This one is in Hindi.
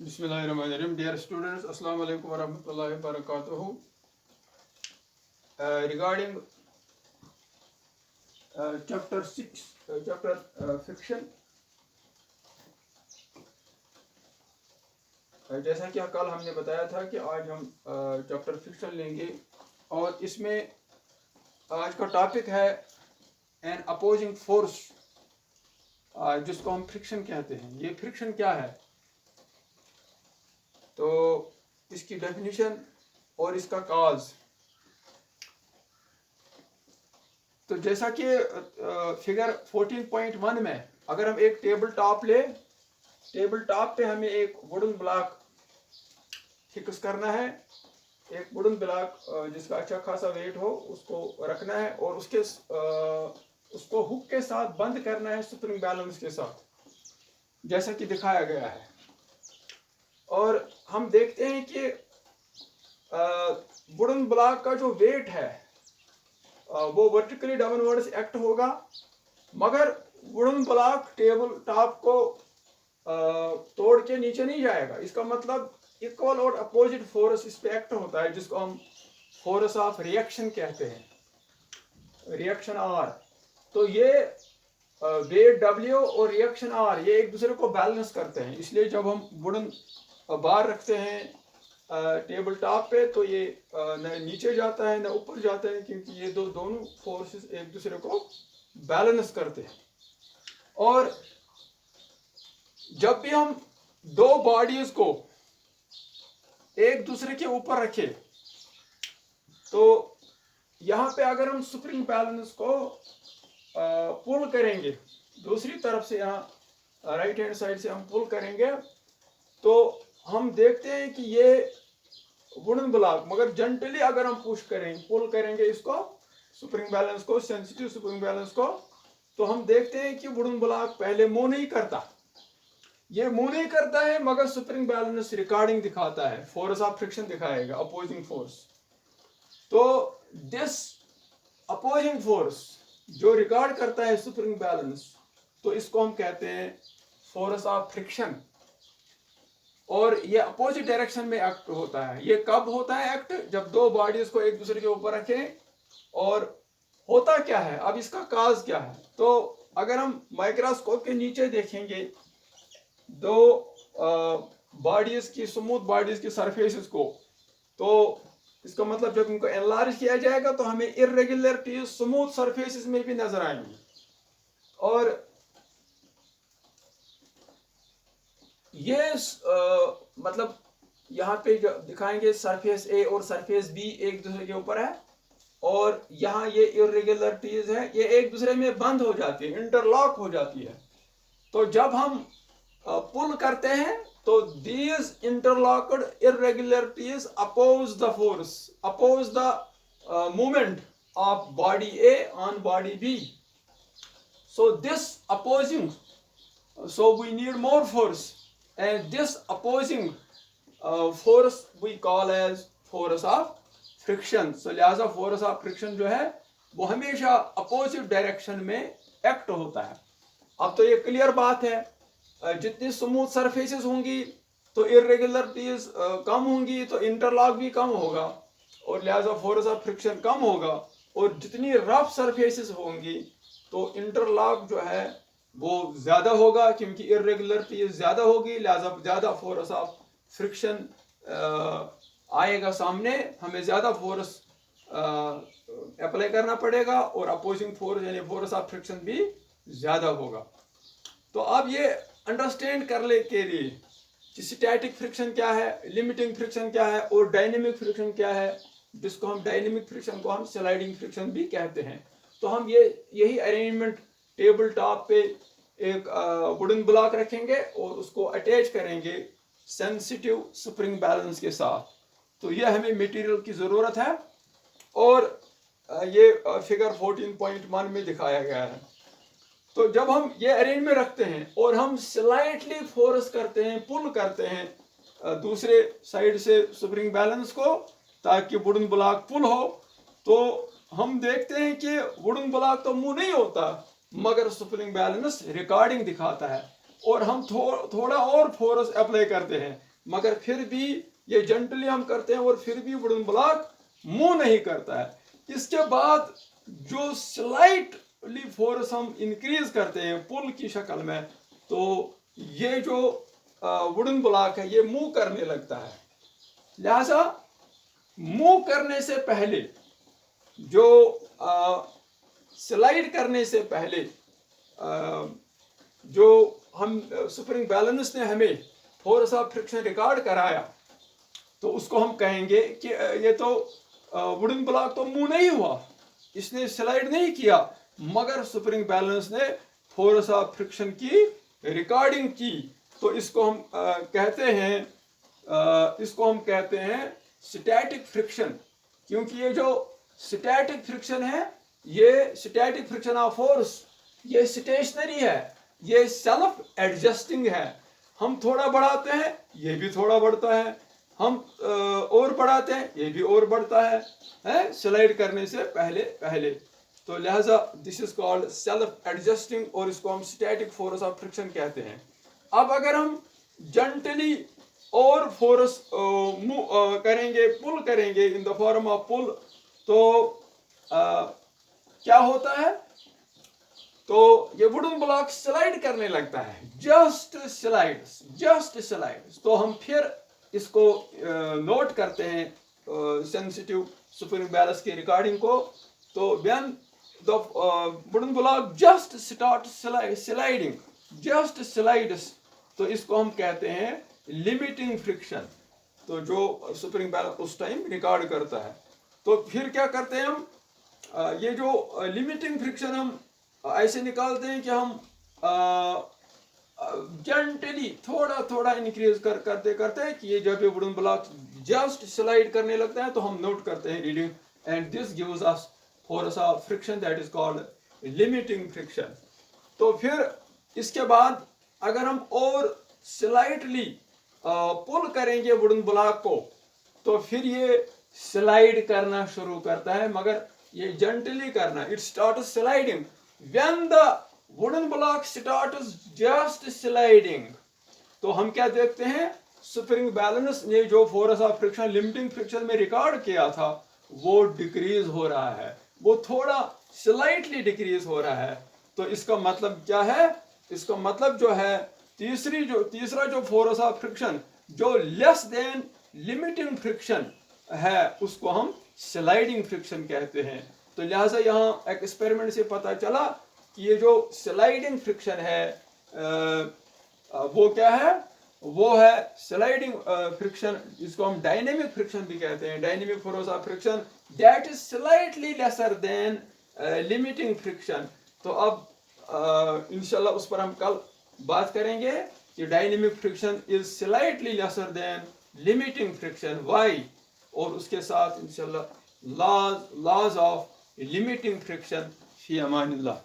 Bismillahirrahmanirrahim. Dear students, Assalamu alaikum warahmatullahi wabarakatuh. Regarding chapter 6, chapter fiction, जैसा कि कल हमने बताया था कि आज हम चैप्टर फिक्शन लेंगे और इसमें आज का टॉपिक है एन अपोजिंग फोर्स, जिसको हम फ्रिक्शन कहते हैं। ये फ्रिक्शन क्या है, तो इसकी डेफिनेशन और इसका काज। तो जैसा कि फिगर 14.1 में अगर हम एक टेबल टॉप ले, टेबल टॉप पे हमें एक वुडन ब्लॉक फिक्स करना है। एक वुडन ब्लॉक जिसका अच्छा खासा वेट हो उसको रखना है और उसको हुक के साथ बंद करना है स्प्रिंग बैलेंस के साथ, जैसा कि दिखाया गया है। और हम देखते हैं कि वुडन ब्लॉक का जो वेट है वो वर्टिकली डाउनवर्ड्स एक्ट होगा, मगर वुडन ब्लॉक टेबल टॉप को तोड़ के नीचे नहीं जाएगा। इसका मतलब इक्वल और अपोजिट फोर्स इस पे एक्ट होता है, जिसको हम फोर्स ऑफ रिएक्शन कहते हैं, रिएक्शन आर। तो ये वेट डब्ल्यू और रिएक्शन आर ये एक दूसरे को बैलेंस करते हैं। इसलिए जब हम वुडन बार रखते हैं टेबल टॉप पे तो ये न नीचे जाता है न ऊपर जाता है, क्योंकि ये दोनों फोर्सेस एक दूसरे को बैलेंस करते हैं। और जब भी हम दो बॉडीज को एक दूसरे के ऊपर रखें तो यहाँ पे अगर हम स्प्रिंग बैलेंस को पुल करेंगे, दूसरी तरफ से यहाँ राइट हैंड साइड से हम पुल करेंगे, तो हम देखते हैं कि ये वुडन ब्लॉक, मगर जेंटली अगर हम पुल करेंगे इसको स्प्रिंग बैलेंस को, सेंसिटिव स्प्रिंग बैलेंस को, तो हम देखते हैं कि वुडन ब्लॉक पहले मूव नहीं करता। ये मूव नहीं करता है, मगर स्प्रिंग बैलेंस रिकॉर्डिंग दिखाता है, फोर्स ऑफ फ्रिक्शन दिखाएगा, अपोजिंग फोर्स। तो दिस अपोजिंग फोर्स जो रिकॉर्ड करता है स्प्रिंग बैलेंस, तो इसको हम कहते हैं फोर्स ऑफ फ्रिक्शन। और ये अपोजिट डायरेक्शन में एक्ट होता है। ये कब होता है एक्ट? जब दो बॉडीज को एक दूसरे के ऊपर रखें। और होता क्या है, अब इसका काज क्या है? तो अगर हम माइक्रोस्कोप के नीचे देखेंगे दो बॉडीज की, स्मूथ बॉडीज की सरफेसेस को, तो इसका मतलब जब इनको एनलार्ज किया जाएगा तो हमें इर्रेगुलरिटीज स्मूथ सरफेसेस में भी नजर आएंगी। और ये मतलब यहाँ पे जो दिखाएंगे सरफेस ए और सरफेस बी एक दूसरे के ऊपर है, और यहाँ ये इर्रेगुलरिटीज है, ये एक दूसरे में बंद हो जाती है, इंटरलॉक हो जाती है। तो जब हम पुल करते हैं तो these interlocked irregularities oppose the force, oppose the movement of body A on body B. So this opposing, so we need more force, and this opposing force we call as force of friction. So लिहाजा force of friction जो है वो हमेशा opposite direction में एक्ट होता है। अब तो ये क्लियर बात है, जितनी स्मूथ सरफेसेस होंगी तो इर्रेगुलरिटीज कम होंगी, तो इंटरलॉक भी कम होगा और लिहाजा फोर्स ऑफ फ्रिक्शन कम होगा। और जितनी रफ सरफेसेस होंगी तो इंटरलॉक जो है वो ज्यादा होगा, क्योंकि इर्रेगुलरिटीज ज्यादा होगी, लिहाजा ज्यादा फोर्स ऑफ फ्रिक्शन आएगा सामने, हमें ज्यादा फोर्स अप्लाई करना पड़ेगा और अपोजिंग फोर्स यानी फोर्स ऑफ फ्रिक्शन भी ज्यादा होगा। तो अब ये अंडरस्टैंड कर ले के लिए कि स्टैटिक फ्रिक्शन क्या है, लिमिटिंग फ्रिक्शन क्या है और डायनेमिक फ्रिक्शन क्या है, जिसको हम डायनेमिक फ्रिक्शन को हम स्लाइडिंग फ्रिक्शन भी कहते हैं। तो हम यही अरेंजमेंट टेबल टॉप पे एक वुडन ब्लॉक रखेंगे और उसको अटैच करेंगे सेंसिटिव स्प्रिंग बैलेंस के साथ। तो ये हमें मटेरियल की ज़रूरत है और ये फिगर 14.1 में दिखाया गया है। तो जब हम ये अरेंज में रखते हैं और हम स्लाइटली फोर्स करते हैं, पुल करते हैं दूसरे साइड से स्प्रिंग बैलेंस को, ताकि वुडन ब्लॉक पुल हो, तो हम देखते हैं कि वुडन ब्लॉक तो मूव नहीं होता, मगर स्प्रिंग बैलेंस रिकॉर्डिंग दिखाता है। और हम थोड़ा और फोर्स अप्लाई करते हैं, मगर फिर भी ये जेंटली हम करते हैं और फिर भी वुडन ब्लॉक मूव नहीं करता है। इसके बाद जो स्लाइटली फोर्स हम इंक्रीज करते हैं पुल की शक्ल में, तो ये जो वुडन ब्लॉक है ये मूव करने लगता है। लिहाजा मूव करने से पहले, जो स्लाइड करने से पहले जो हम स्प्रिंग बैलेंस ने हमें फोर्स ऑफ फ्रिक्शन रिकॉर्ड कराया, तो उसको हम कहेंगे कि ये तो वुडन ब्लॉक तो मूव नहीं हुआ, इसने स्लाइड नहीं किया, मगर स्प्रिंग बैलेंस ने फोर्स ऑफ फ्रिक्शन की रिकॉर्डिंग की। तो इसको हम कहते हैं स्टैटिक फ्रिक्शन, क्योंकि ये जो स्टैटिक फ्रिक्शन है, ये स्टैटिक फ्रिक्शन ऑफ फोर्स, ये स्टेशनरी है, ये सेल्फ एडजस्टिंग है। हम थोड़ा बढ़ाते हैं, ये भी थोड़ा बढ़ता है, हम और बढ़ाते हैं, ये भी और बढ़ता है स्लाइड करने से पहले। तो लिहाजा this is called self adjusting, और इसको हम स्टैटिक फोर्स ऑफ फ्रिक्शन कहते हैं। अब अगर हम जेंटली और फोर्स करेंगे, पुल करेंगे इन द फॉर्म ऑफ पुल, तो क्या होता है, तो ये वुडन ब्लॉक स्लाइड करने लगता है, जस्ट स्लाइड। तो हम फिर इसको नोट करते हैं सेंसिटिव स्प्रिंग बैलेंस की रिकॉर्डिंग को। तो when the wooden block just start sliding, just slides, तो इसको हम कहते हैं लिमिटिंग फ्रिक्शन। तो जो स्प्रिंग बैलेंस उस टाइम रिकॉर्ड करता है। तो फिर क्या करते हैं हम, ये जो लिमिटिंग फ्रिक्शन हम ऐसे निकालते हैं कि हम जेंटली थोड़ा इंक्रीज करते कि ये जब ये वुडन ब्लॉक जस्ट स्लाइड करने लगता है, तो हम नोट करते हैं reading, and this gives us force of friction that is called limiting friction. तो फिर इसके बाद अगर हम और स्लाइटली पुल करेंगे वुडन ब्लॉक को, तो फिर ये स्लाइड करना शुरू करता है, मगर ये जेंटली करना, it start sliding when the wooden block starts just sliding. तो हम क्या देखते हैं, स्प्रिंग बैलेंस ने जो force of friction limiting friction में रिकॉर्ड किया था, वो डिक्रीज हो रहा है, वो थोड़ा स्लाइटली डिक्रीज हो रहा है। तो इसका मतलब क्या है, इसका मतलब जो है तीसरा जो फोर्स ऑफ फ्रिक्शन जो लेस देन लिमिटिंग फ्रिक्शन है, उसको हम स्लाइडिंग फ्रिक्शन कहते हैं। तो लिहाजा यहाँ एक एक्सपेरिमेंट से पता चला कि ये जो स्लाइडिंग फ्रिक्शन है वो क्या है, वो है स्लाइडिंग फ्रिक्शन, जिसको हम डायनेमिक फ्रिक्शन भी कहते हैं, dynamic force of friction that is slightly lesser than limiting friction. तो अब इंशाल्लाह उस पर हम कल बात करेंगे कि dynamic friction is slightly lesser than limiting friction, why, और उसके साथ इंशाल्लाह लॉज ऑफ लिमिटिंग फ्रिक्शन। फी अमानिल्लाह।